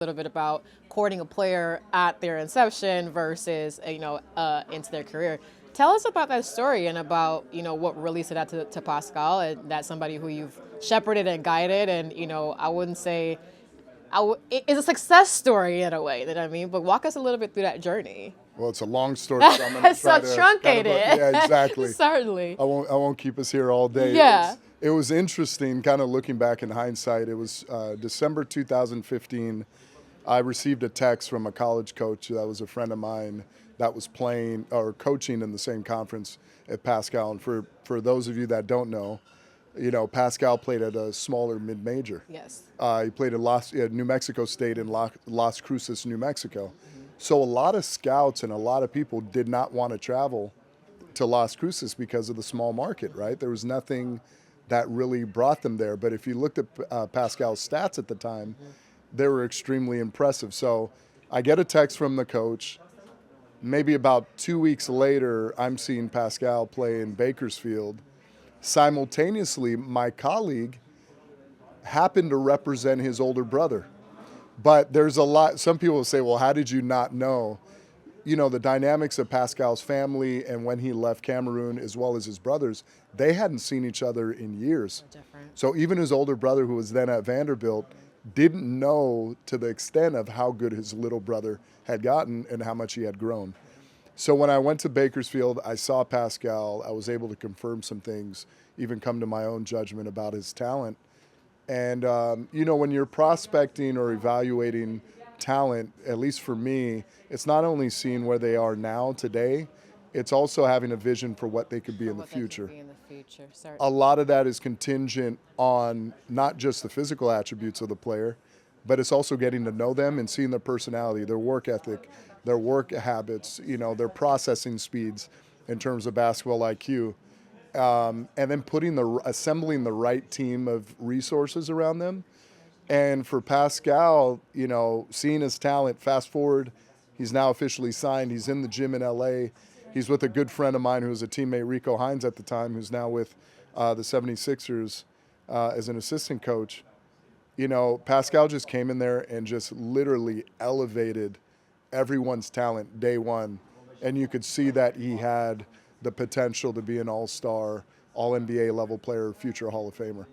little bit about courting a player at their inception versus into their career. Tell us about that story and about what really stood out to Pascal, and that's somebody who you've shepherded and guided, and I wouldn't say it's a success story in a way that I mean, but walk us a little bit through that journey. Well, it's a long story, so I'm going to So try to truncated. yeah, exactly. Certainly. I won't keep us here all day. Yeah. It was interesting, kind of looking back in hindsight. It was December 2015. I received a text from a college coach that was a friend of mine that was playing or coaching in the same conference at Pascal. And for those of you that don't know, Pascal played at a smaller mid-major. Yes. He played at New Mexico State in Las Cruces, New Mexico. Mm-hmm. So a lot of scouts and a lot of people did not want to travel to Las Cruces because of the small market, right? There was nothing that really brought them there. But if you looked at Pascal's stats at the time, they were extremely impressive. So I get a text from the coach. Maybe about 2 weeks later, I'm seeing Pascal play in Bakersfield. Simultaneously, my colleague happened to represent his older brother. But there's a lot, some people will say, well, how did you not know? The dynamics of Pascal's family and when he left Cameroon, as well as his brothers, they hadn't seen each other in years. So even his older brother, who was then at Vanderbilt, didn't know to the extent of how good his little brother had gotten and how much he had grown. So when I went to Bakersfield, I saw Pascal. I was able to confirm some things, even come to my own judgment about his talent. And, when you're prospecting or evaluating talent, at least for me, it's not only seeing where they are now today, it's also having a vision for what they could be in the future. A lot of that is contingent on not just the physical attributes of the player, but it's also getting to know them and seeing their personality, their work ethic, their work habits, their processing speeds in terms of basketball IQ. And then assembling the right team of resources around them. And for Pascal, seeing his talent, fast forward, he's now officially signed. He's in the gym in LA. He's with a good friend of mine who was a teammate, Rico Hines at the time, who's now with the 76ers as an assistant coach. Pascal just came in there and just literally elevated everyone's talent day one. And you could see that he had the potential to be an all-star, all-NBA level player, future Hall of Famer.